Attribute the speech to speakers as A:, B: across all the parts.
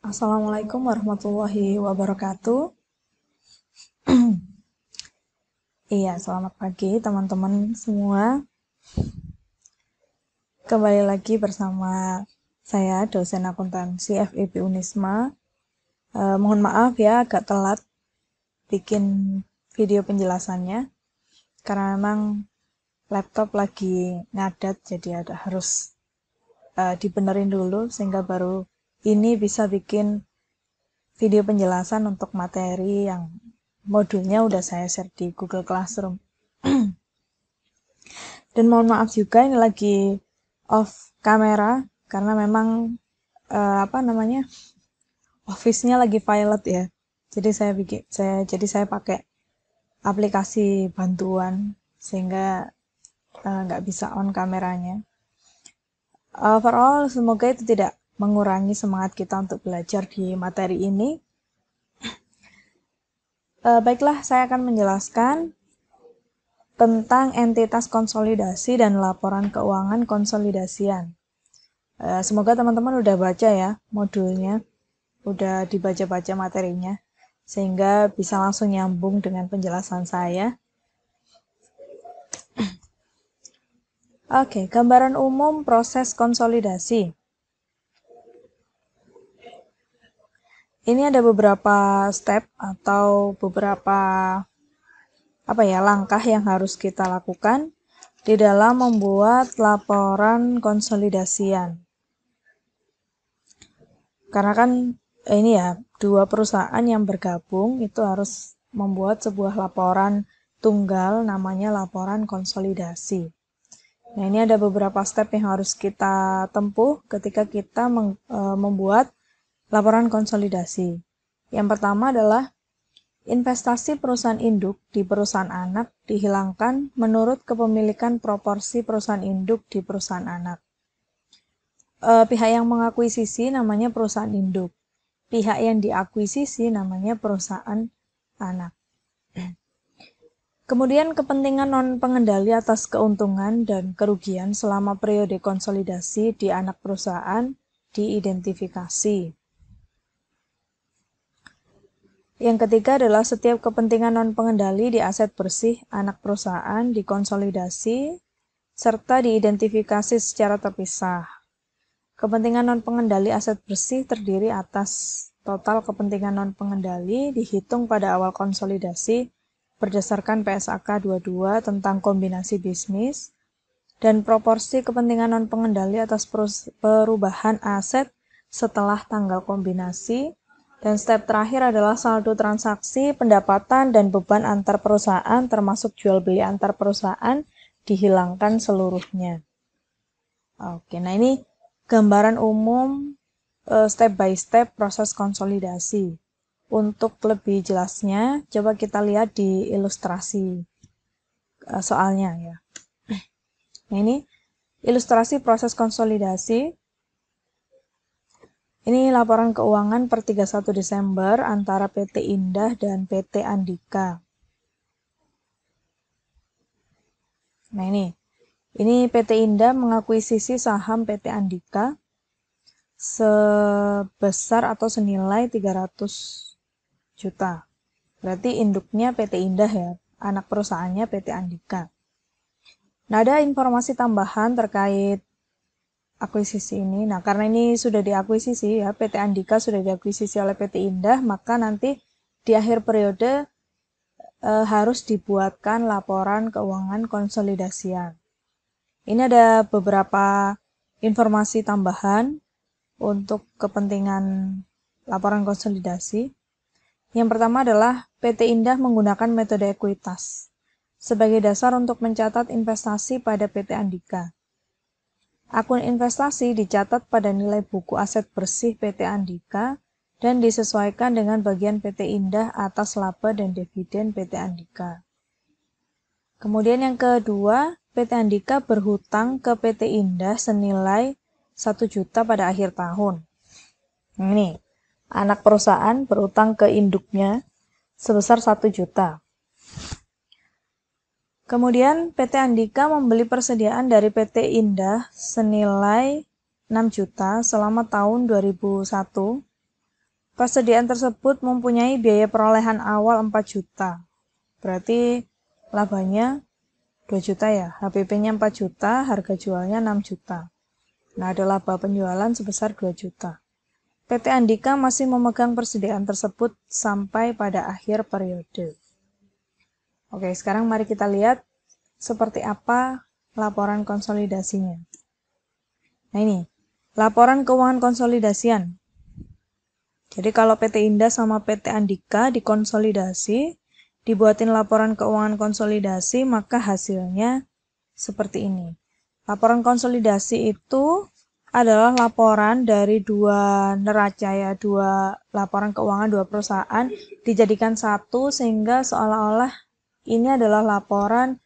A: Assalamualaikum warahmatullahi wabarakatuh. Iya, selamat pagi teman-teman semua. Kembali lagi bersama saya, dosen akuntansi FIB Unisma. Mohon maaf ya, agak telat bikin video penjelasannya, karena memang laptop lagi ngadat, jadi harus dibenerin dulu, sehingga baru ini bisa bikin video penjelasan untuk materi yang modulnya udah saya share di Google Classroom. Dan mohon maaf juga ini lagi off kamera karena memang office-nya lagi pilot ya. Jadi saya pakai aplikasi bantuan sehingga nggak bisa on kameranya. Overall, semoga itu tidak mengurangi semangat kita untuk belajar di materi ini. Baiklah, saya akan menjelaskan tentang entitas konsolidasi dan laporan keuangan konsolidasian. Semoga teman-teman udah baca ya modulnya, udah dibaca-baca materinya, sehingga bisa langsung nyambung dengan penjelasan saya. Oke, gambaran umum proses konsolidasi. Ini ada beberapa step atau beberapa langkah yang harus kita lakukan di dalam membuat laporan konsolidasian. Karena kan ini ya, dua perusahaan yang bergabung itu harus membuat sebuah laporan tunggal namanya laporan konsolidasi. Nah, ini ada beberapa step yang harus kita tempuh ketika kita membuat laporan konsolidasi. Yang pertama adalah investasi perusahaan induk di perusahaan anak dihilangkan menurut kepemilikan proporsi perusahaan induk di perusahaan anak. Pihak yang mengakuisisi namanya perusahaan induk. Pihak yang diakuisisi namanya perusahaan anak. Kemudian kepentingan non-pengendali atas keuntungan dan kerugian selama periode konsolidasi di anak perusahaan diidentifikasi. Yang ketiga adalah setiap kepentingan non-pengendali di aset bersih anak perusahaan dikonsolidasi serta diidentifikasi secara terpisah. Kepentingan non-pengendali aset bersih terdiri atas total kepentingan non-pengendali dihitung pada awal konsolidasi berdasarkan PSAK 22 tentang kombinasi bisnis dan proporsi kepentingan non-pengendali atas perubahan aset setelah tanggal kombinasi. Dan step terakhir adalah saldo transaksi, pendapatan, dan beban antar perusahaan termasuk jual beli antar perusahaan dihilangkan seluruhnya. Oke, nah ini gambaran umum step by step proses konsolidasi. Untuk lebih jelasnya, coba kita lihat di ilustrasi soalnya ya. Nah, ini ilustrasi proses konsolidasi. Ini laporan keuangan per 31 Desember antara PT Indah dan PT Andika. Nah, ini PT Indah mengakuisisi saham PT Andika sebesar atau senilai 300 juta. Berarti induknya PT Indah ya, anak perusahaannya PT Andika. Nah, ada informasi tambahan terkait akuisisi ini. Nah, karena ini sudah diakuisisi ya, PT Andika sudah diakuisisi oleh PT Indah, maka nanti di akhir periode harus dibuatkan laporan keuangan konsolidasian. Ini ada beberapa informasi tambahan untuk kepentingan laporan konsolidasi. Yang pertama adalah PT Indah menggunakan metode ekuitas sebagai dasar untuk mencatat investasi pada PT Andika. Akun investasi dicatat pada nilai buku aset bersih PT Andika dan disesuaikan dengan bagian PT Indah atas laba dan dividen PT Andika. Kemudian yang kedua, PT Andika berhutang ke PT Indah senilai 1 juta pada akhir tahun. Ini, anak perusahaan berhutang ke induknya sebesar 1 juta. Kemudian PT Andika membeli persediaan dari PT Indah senilai 6 juta selama tahun 2001 Persediaan tersebut mempunyai biaya perolehan awal 4 juta. Berarti labanya 2 juta ya. HPP-nya 4 juta, harga jualnya 6 juta. Nah, ada laba penjualan sebesar 2 juta. PT Andika masih memegang persediaan tersebut sampai pada akhir periode. Oke, sekarang mari kita lihat seperti apa laporan konsolidasinya. Nah ini, laporan keuangan konsolidasian. Jadi kalau PT Indah sama PT Andika dikonsolidasi, dibuatin laporan keuangan konsolidasi, maka hasilnya seperti ini. Laporan konsolidasi itu adalah laporan dari dua neraca ya, dua laporan keuangan dua perusahaan dijadikan satu sehingga seolah-olah ini adalah laporan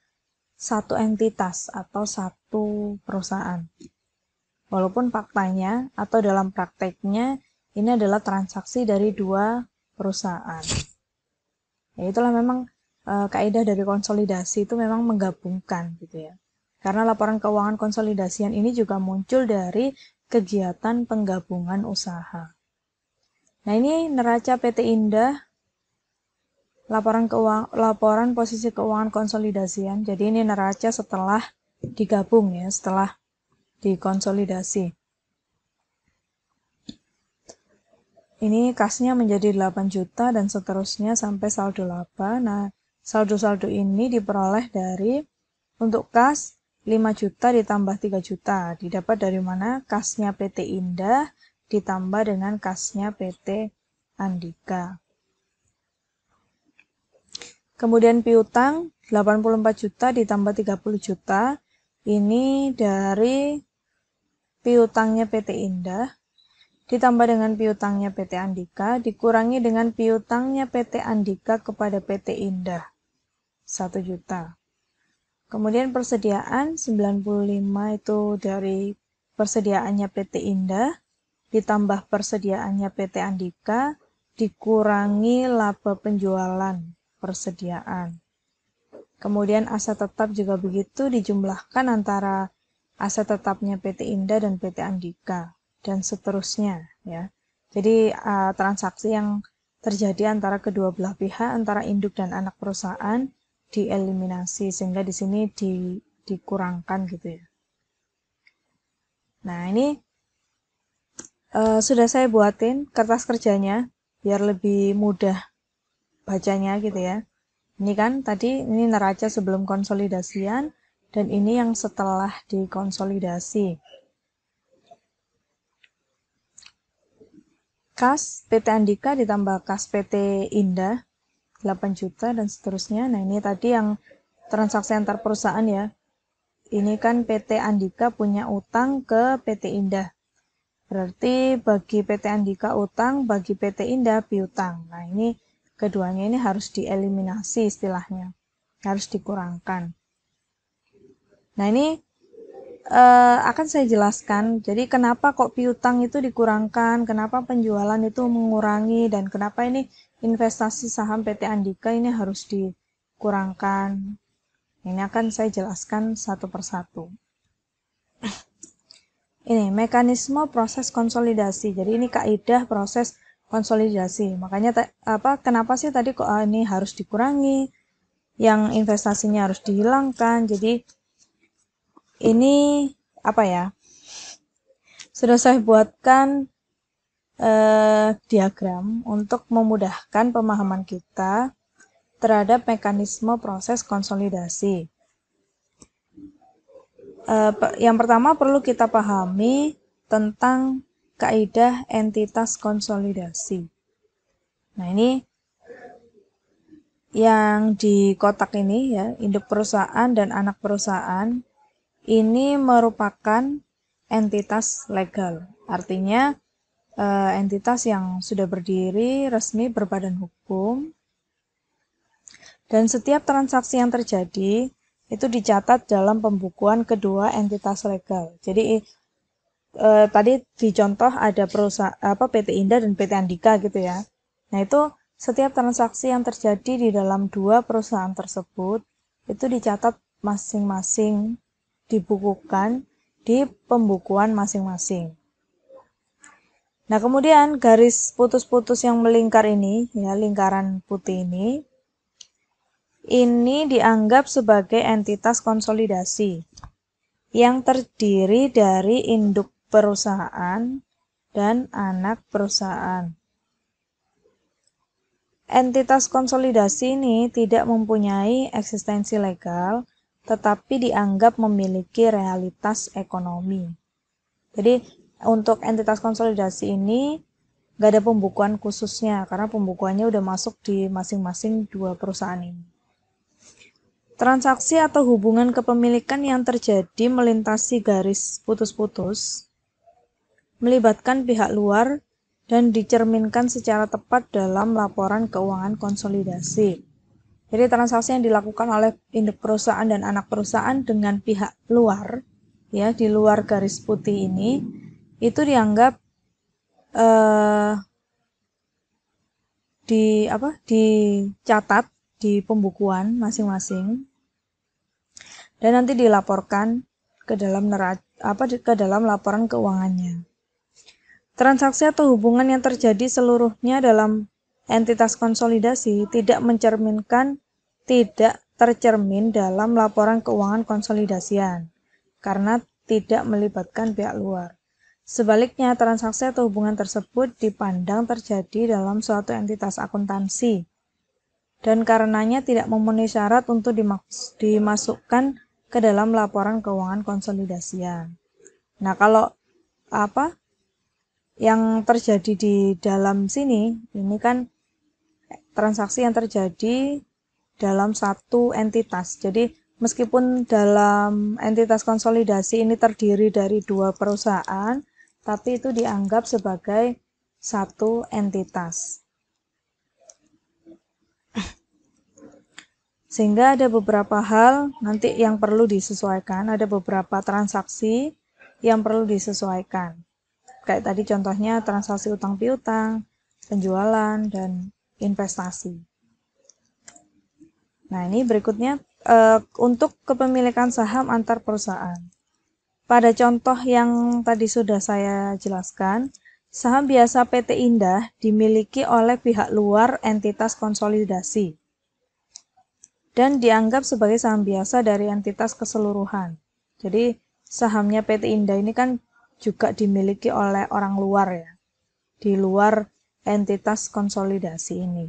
A: satu entitas atau satu perusahaan. Walaupun faktanya atau dalam prakteknya ini adalah transaksi dari dua perusahaan. Ya itulah memang kaidah dari konsolidasi itu memang menggabungkan gitu ya. Karena laporan keuangan konsolidasian ini juga muncul dari kegiatan penggabungan usaha. Nah ini neraca PT Indah, laporan posisi keuangan konsolidasian. Jadi ini neraca setelah digabung ya, setelah dikonsolidasi. Ini kasnya menjadi 8 juta dan seterusnya sampai saldo laba. Nah, saldo-saldo ini diperoleh dari untuk kas 5 juta ditambah 3 juta. Didapat dari mana? Kasnya PT Indah ditambah dengan kasnya PT Andika. Kemudian piutang 84 juta ditambah 30 juta. Ini dari piutangnya PT Indah ditambah dengan piutangnya PT Andika, dikurangi dengan piutangnya PT Andika kepada PT Indah, 1 juta. Kemudian persediaan 95 itu dari persediaannya PT Indah, ditambah persediaannya PT Andika, dikurangi laba penjualan persediaan. Kemudian aset tetap juga begitu, dijumlahkan antara aset tetapnya PT Indah dan PT Andika. Dan seterusnya ya. Jadi transaksi yang terjadi antara kedua belah pihak, antara induk dan anak perusahaan dieliminasi sehingga di sini dikurangkan gitu ya. Nah ini sudah saya buatin kertas kerjanya biar lebih mudah bacanya gitu ya. Ini kan tadi ini neraca sebelum konsolidasian dan ini yang setelah dikonsolidasi. Kas PT Andika ditambah kas PT Indah 8 juta dan seterusnya. Nah ini tadi yang transaksi antar perusahaan ya. Ini kan PT Andika punya utang ke PT Indah. Berarti bagi PT Andika utang, bagi PT Indah piutang. Nah ini keduanya ini harus dieliminasi istilahnya. Harus dikurangkan. Nah ini akan saya jelaskan, jadi kenapa kok piutang itu dikurangkan, kenapa penjualan itu mengurangi, dan kenapa ini investasi saham PT Andika ini harus dikurangkan. Ini akan saya jelaskan satu persatu. Ini mekanisme proses konsolidasi, jadi ini kaidah proses konsolidasi. Makanya kenapa sih tadi kok ini harus dikurangi, yang investasinya harus dihilangkan. Jadi ini apa ya, sudah saya buatkan diagram untuk memudahkan pemahaman kita terhadap mekanisme proses konsolidasi. Yang pertama perlu kita pahami tentang kaidah entitas konsolidasi. Nah ini yang di kotak ini ya, induk perusahaan dan anak perusahaan ini merupakan entitas legal. Artinya entitas yang sudah berdiri, resmi, berbadan hukum. Dan setiap transaksi yang terjadi itu dicatat dalam pembukuan kedua entitas legal. Jadi tadi di contoh ada perusahaan PT Indah dan PT Andika gitu ya. Nah itu setiap transaksi yang terjadi di dalam dua perusahaan tersebut itu dicatat masing-masing, dibukukan di pembukuan masing-masing. Nah, kemudian garis putus-putus yang melingkar ini, ya, lingkaran putih ini dianggap sebagai entitas konsolidasi yang terdiri dari induk perusahaan dan anak perusahaan. Entitas konsolidasi ini tidak mempunyai eksistensi legal, tetapi dianggap memiliki realitas ekonomi. Jadi, untuk entitas konsolidasi ini nggak ada pembukuan khususnya, karena pembukuannya udah masuk di masing-masing dua perusahaan ini. Transaksi atau hubungan kepemilikan yang terjadi melintasi garis putus-putus melibatkan pihak luar dan dicerminkan secara tepat dalam laporan keuangan konsolidasi. Jadi transaksi yang dilakukan oleh induk perusahaan dan anak perusahaan dengan pihak luar, ya, di luar garis putih ini, itu dianggap dicatat di pembukuan masing-masing dan nanti dilaporkan ke dalam laporan keuangannya. Transaksi atau hubungan yang terjadi seluruhnya dalam entitas konsolidasi tidak tercermin dalam laporan keuangan konsolidasian karena tidak melibatkan pihak luar. Sebaliknya, transaksi atau hubungan tersebut dipandang terjadi dalam suatu entitas akuntansi dan karenanya tidak memenuhi syarat untuk dimasukkan ke dalam laporan keuangan konsolidasian. Nah, kalau yang terjadi di dalam sini, ini kan transaksi yang terjadi dalam satu entitas. Jadi, meskipun dalam entitas konsolidasi ini terdiri dari dua perusahaan, tapi itu dianggap sebagai satu entitas. Sehingga ada beberapa hal nanti yang perlu disesuaikan, ada beberapa transaksi yang perlu disesuaikan. Kayak tadi contohnya transaksi utang piutang, penjualan, dan investasi. Nah, ini berikutnya untuk kepemilikan saham antar perusahaan. Pada contoh yang tadi sudah saya jelaskan, saham biasa PT Indah dimiliki oleh pihak luar entitas konsolidasi dan dianggap sebagai saham biasa dari entitas keseluruhan. Jadi, sahamnya PT Indah ini kan juga dimiliki oleh orang luar, ya, di luar entitas konsolidasi ini.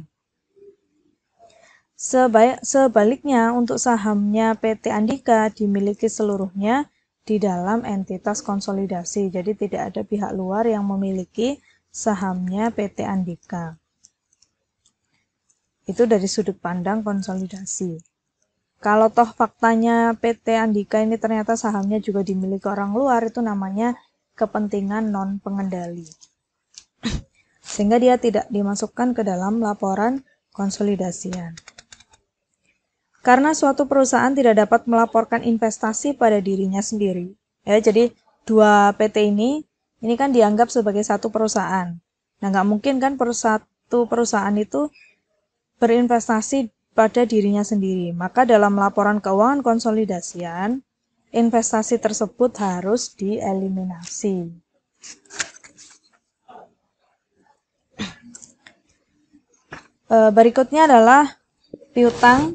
A: Sebaliknya, untuk sahamnya PT Andika dimiliki seluruhnya di dalam entitas konsolidasi. Jadi tidak ada pihak luar yang memiliki sahamnya PT Andika. Itu dari sudut pandang konsolidasi. Kalau toh faktanya PT Andika ini ternyata sahamnya juga dimiliki orang luar, itu namanya kepentingan non-pengendali. Sehingga dia tidak dimasukkan ke dalam laporan konsolidasian. Karena suatu perusahaan tidak dapat melaporkan investasi pada dirinya sendiri. Ya, jadi dua PT ini kan dianggap sebagai satu perusahaan. Nah, nggak mungkin kan satu perusahaan itu berinvestasi pada dirinya sendiri. Maka dalam laporan keuangan konsolidasian, investasi tersebut harus dieliminasi. Berikutnya adalah piutang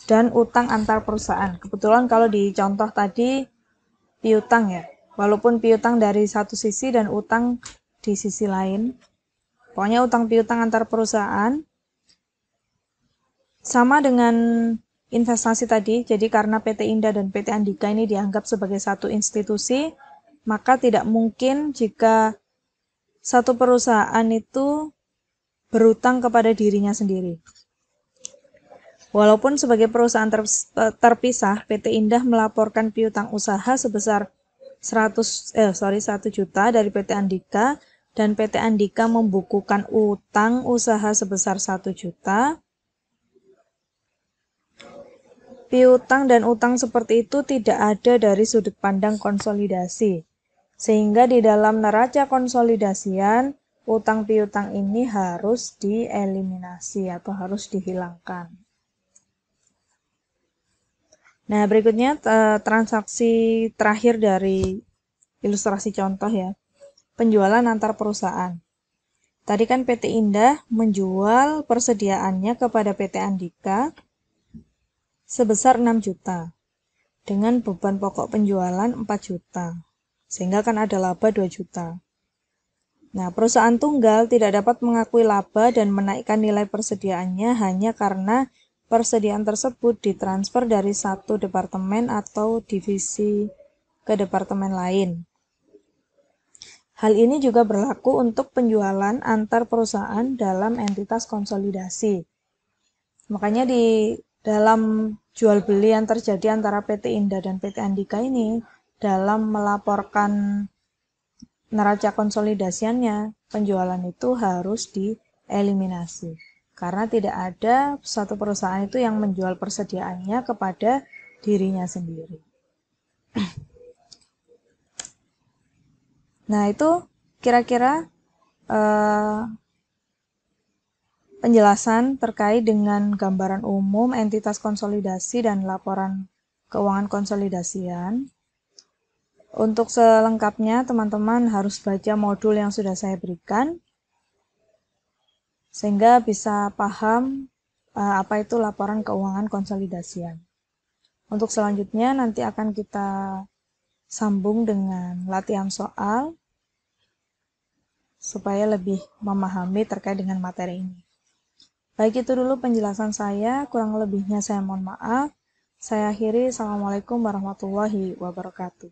A: dan utang antar perusahaan. Kebetulan kalau di contoh tadi piutang, ya, walaupun piutang dari satu sisi dan utang di sisi lain. Pokoknya utang piutang antar perusahaan sama dengan investasi tadi. Jadi karena PT Indah dan PT Andika ini dianggap sebagai satu institusi, maka tidak mungkin jika satu perusahaan itu berutang kepada dirinya sendiri. Walaupun sebagai perusahaan terpisah, PT Indah melaporkan piutang usaha sebesar 1 juta dari PT Andika, dan PT Andika membukukan utang usaha sebesar 1 juta. Piutang dan utang seperti itu tidak ada dari sudut pandang konsolidasi. Sehingga di dalam neraca konsolidasian, utang piutang ini harus dieliminasi atau harus dihilangkan. Nah, berikutnya transaksi terakhir dari ilustrasi contoh, ya. penjualan antar perusahaan. Tadi kan PT Indah menjual persediaannya kepada PT Andika sebesar 6 juta dengan beban pokok penjualan 4 juta. Sehingga kan ada laba 2 juta. Nah, perusahaan tunggal tidak dapat mengakui laba dan menaikkan nilai persediaannya hanya karena persediaan tersebut ditransfer dari satu departemen atau divisi ke departemen lain. Hal ini juga berlaku untuk penjualan antar perusahaan dalam entitas konsolidasi. Makanya di dalam jual beli yang terjadi antara PT Indah dan PT Andika ini, dalam melaporkan neraca konsolidasiannya, penjualan itu harus dieliminasi. Karena tidak ada satu perusahaan itu yang menjual persediaannya kepada dirinya sendiri. Nah, itu kira-kira penjelasan terkait dengan gambaran umum entitas konsolidasi dan laporan keuangan konsolidasian. Untuk selengkapnya, teman-teman harus baca modul yang sudah saya berikan, sehingga bisa paham apa itu laporan keuangan konsolidasian. Untuk selanjutnya, nanti akan kita sambung dengan latihan soal, supaya lebih memahami terkait dengan materi ini. Baik, itu dulu penjelasan saya, kurang lebihnya saya mohon maaf. Saya akhiri, Assalamualaikum warahmatullahi wabarakatuh.